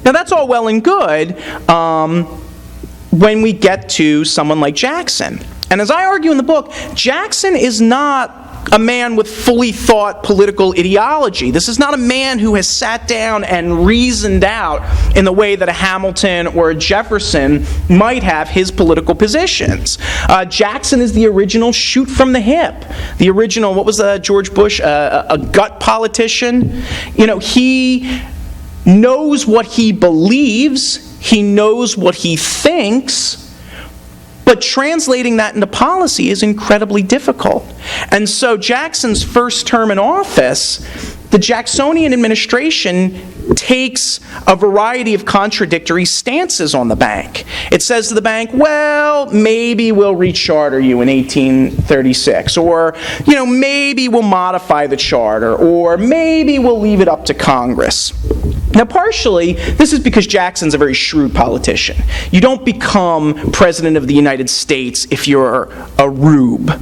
Now that's all well and good when we get to someone like Jackson. And as I argue in the book, Jackson is not a man with fully thought political ideology. This is not a man who has sat down and reasoned out in the way that a Hamilton or a Jefferson might have his political positions. Jackson is the original shoot from the hip. The original, what was George Bush, a gut politician? He knows what he believes, he knows what he thinks, but translating that into policy is incredibly difficult. And so Jackson's first term in office, the Jacksonian administration takes a variety of contradictory stances on the bank. It says to the bank, well, maybe we'll recharter you in 1836, or, maybe we'll modify the charter, or maybe we'll leave it up to Congress. Now, partially, this is because Jackson's a very shrewd politician. You don't become President of the United States if you're a rube.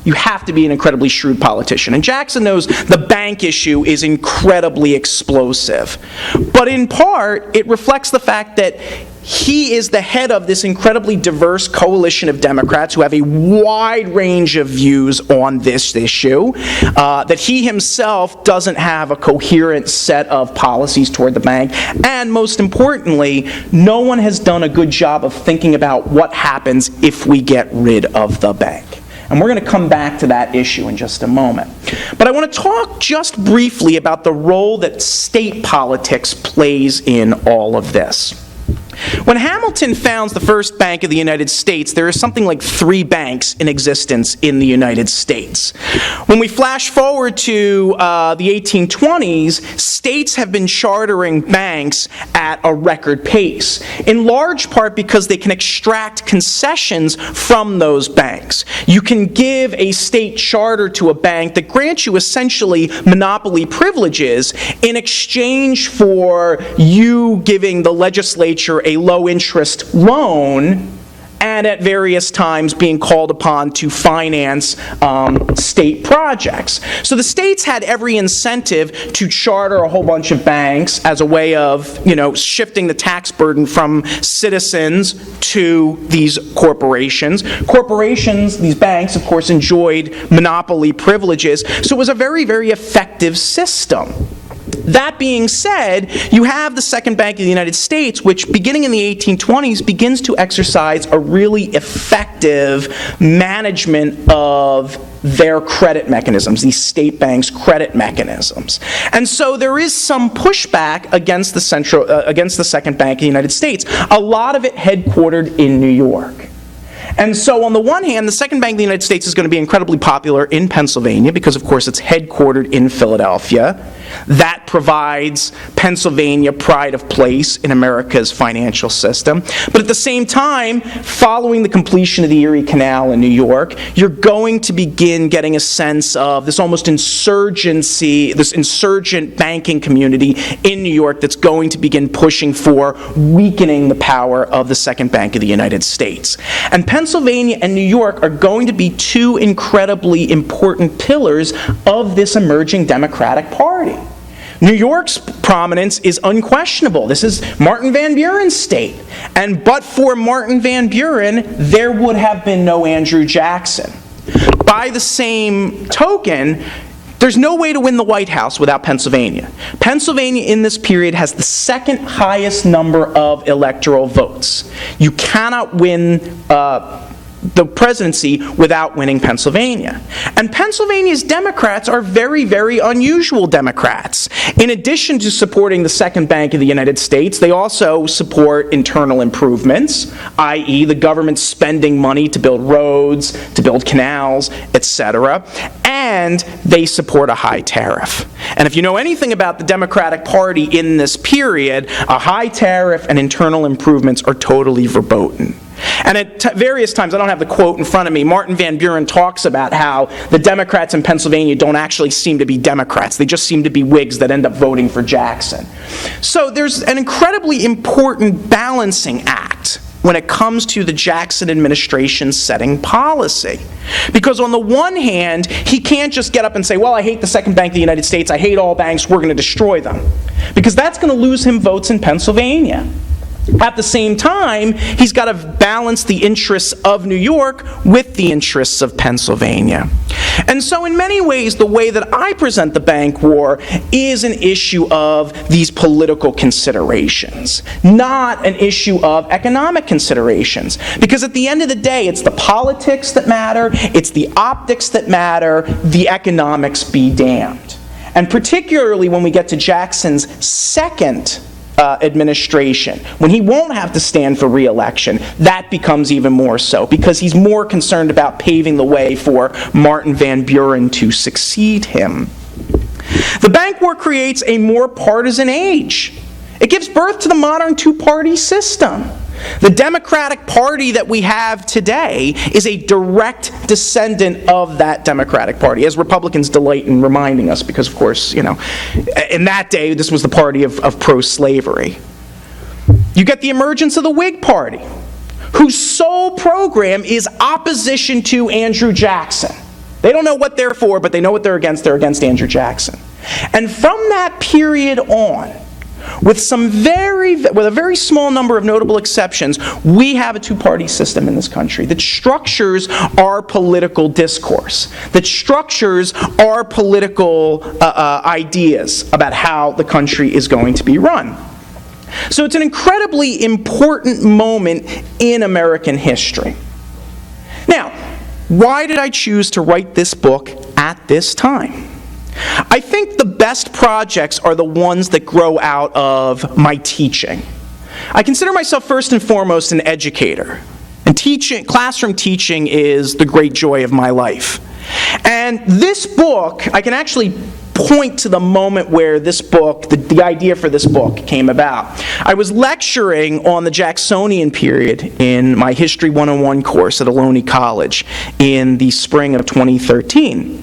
You have to be an incredibly shrewd politician. And Jackson knows the bank issue is incredibly explosive. But in part, it reflects the fact that he is the head of this incredibly diverse coalition of Democrats who have a wide range of views on this issue, that he himself doesn't have a coherent set of policies toward the bank, and most importantly, no one has done a good job of thinking about what happens if we get rid of the bank. And we're going to come back to that issue in just a moment. But I want to talk just briefly about the role that state politics plays in all of this. When Hamilton founds the first Bank of the United States, there is something like 3 banks in existence in the United States. When we flash forward to the 1820s, states have been chartering banks at a record pace, in large part because they can extract concessions from those banks. You can give a state charter to a bank that grants you essentially monopoly privileges in exchange for you giving the legislature a low-interest loan and at various times being called upon to finance state projects. So the states had every incentive to charter a whole bunch of banks as a way of, shifting the tax burden from citizens to these corporations. Corporations, these banks, of course, enjoyed monopoly privileges, so it was a very, very effective system. That being said, you have the Second Bank of the United States, which beginning in the 1820s begins to exercise a really effective management of their credit mechanisms, these state banks' credit mechanisms. And so there is some pushback against the Second Bank of the United States, a lot of it headquartered in New York. And so on the one hand, the Second Bank of the United States is going to be incredibly popular in Pennsylvania because, of course, it's headquartered in Philadelphia. That provides Pennsylvania pride of place in America's financial system. But at the same time, following the completion of the Erie Canal in New York, you're going to begin getting a sense of this almost insurgency, this insurgent banking community in New York that's going to begin pushing for weakening the power of the Second Bank of the United States. And Pennsylvania and New York are going to be 2 incredibly important pillars of this emerging Democratic Party. New York's prominence is unquestionable. This is Martin Van Buren's state. And but for Martin Van Buren, there would have been no Andrew Jackson. By the same token, there's no way to win the White House without Pennsylvania. Pennsylvania in this period has the 2nd highest number of electoral votes. You cannot win the presidency without winning Pennsylvania. And Pennsylvania's Democrats are very, very unusual Democrats. In addition to supporting the Second Bank of the United States, they also support internal improvements, i.e. the government spending money to build roads, to build canals, etc. And they support a high tariff. And if you know anything about the Democratic Party in this period, a high tariff and internal improvements are totally verboten. And at various times, I don't have the quote in front of me, Martin Van Buren talks about how the Democrats in Pennsylvania don't actually seem to be Democrats. They just seem to be Whigs that end up voting for Jackson. So there's an incredibly important balancing act when it comes to the Jackson administration setting policy. Because on the one hand, he can't just get up and say, well, I hate the second bank of the United States, I hate all banks, we're going to destroy them. Because that's going to lose him votes in Pennsylvania. At the same time, he's got to balance the interests of New York with the interests of Pennsylvania. And so in many ways, the way that I present the bank war is an issue of these political considerations, not an issue of economic considerations. Because at the end of the day, it's the politics that matter, it's the optics that matter, the economics be damned. And particularly when we get to Jackson's second administration, when he won't have to stand for re-election, that becomes even more so, because he's more concerned about paving the way for Martin Van Buren to succeed him. The bank war creates a more partisan age. It gives birth to the modern two-party system. The Democratic Party that we have today is a direct descendant of that Democratic Party, as Republicans delight in reminding us, because, of course, in that day, this was the party of pro-slavery. You get the emergence of the Whig Party, whose sole program is opposition to Andrew Jackson. They don't know what they're for, but they know what they're against. They're against Andrew Jackson. And from that period on, with a very small number of notable exceptions, we have a two-party system in this country that structures our political discourse, that structures our political ideas about how the country is going to be run. So it's an incredibly important moment in American history. Now, why did I choose to write this book at this time? I think the best projects are the ones that grow out of my teaching. I consider myself first and foremost an educator. And classroom teaching is the great joy of my life. And this book, I can actually point to the moment where this book, the idea for this book came about. I was lecturing on the Jacksonian period in my History 101 course at Ohlone College in the spring of 2013.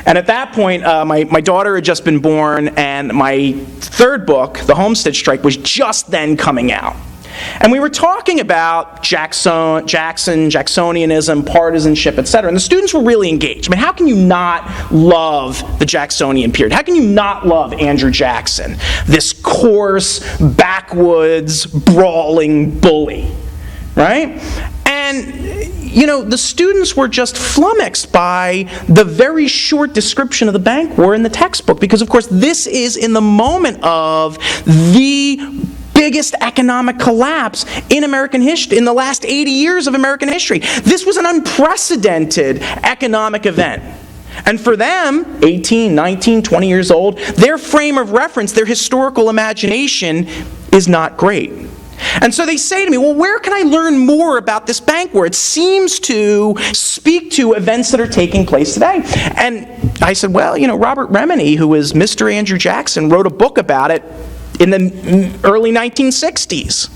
And at that point, my daughter had just been born, and my third book, The Homestead Strike, was just then coming out. And we were talking about Jacksonianism, partisanship, etc. And the students were really engaged. I mean, how can you not love the Jacksonian period? How can you not love Andrew Jackson, this coarse, backwoods, brawling bully, right? And, the students were just flummoxed by the very short description of the bank war in the textbook, because, of course, this is in the moment of the biggest economic collapse in American history, in the last 80 years of American history. This was an unprecedented economic event. And for them, 18, 19, 20 years old, their frame of reference, their historical imagination is not great. And so they say to me, well, where can I learn more about this bank war? It seems to speak to events that are taking place today. And I said, well, Robert Remini, who was Mr. Andrew Jackson, wrote a book about it in the early 1960s.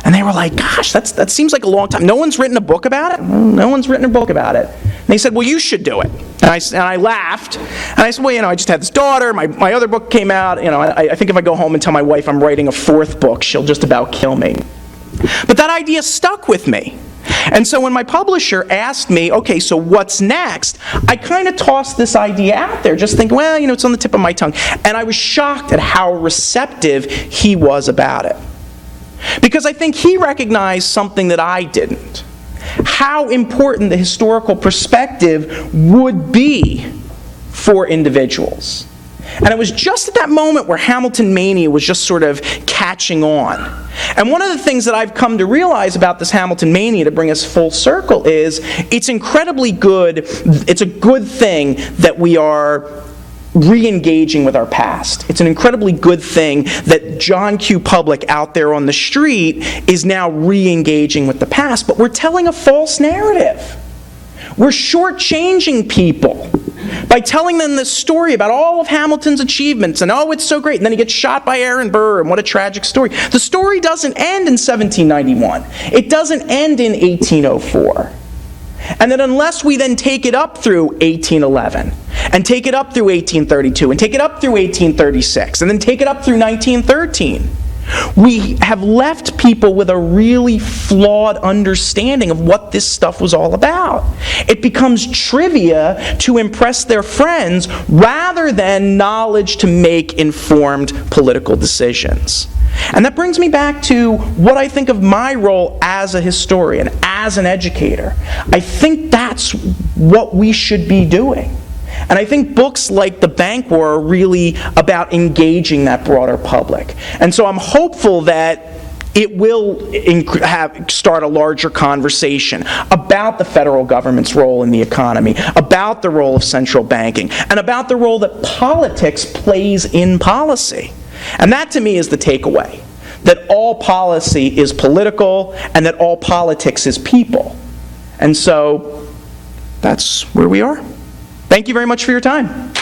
And they were like, gosh, that seems like a long time. No one's written a book about it? No one's written a book about it. And they said, well, you should do it. And I laughed. And I said, well, I just had this daughter. My other book came out. I think if I go home and tell my wife I'm writing a fourth book, she'll just about kill me. But that idea stuck with me. And so when my publisher asked me, okay, so what's next? I kind of tossed this idea out there, just thinking, well, it's on the tip of my tongue. And I was shocked at how receptive he was about it. Because I think he recognized something that I didn't. How important the historical perspective would be for individuals. And it was just at that moment where Hamilton mania was just sort of catching on. And one of the things that I've come to realize about this Hamilton mania, to bring us full circle, is it's incredibly good. It's a good thing that we are re-engaging with our past. It's an incredibly good thing that John Q. Public out there on the street is now re-engaging with the past, but we're telling a false narrative. We're shortchanging people by telling them this story about all of Hamilton's achievements, and it's so great, and then he gets shot by Aaron Burr, and what a tragic story. The story doesn't end in 1791. It doesn't end in 1804. And that unless we then take it up through 1811, and take it up through 1832, and take it up through 1836, and then take it up through 1913, We have left people with a really flawed understanding of what this stuff was all about. It becomes trivia to impress their friends rather than knowledge to make informed political decisions. And that brings me back to what I think of my role as a historian, as an educator. I think that's what we should be doing. And I think books like The Bank War are really about engaging that broader public. And so I'm hopeful that it will start a larger conversation about the federal government's role in the economy, about the role of central banking, and about the role that politics plays in policy. And that, to me, is the takeaway, that all policy is political and that all politics is people. And so that's where we are. Thank you very much for your time.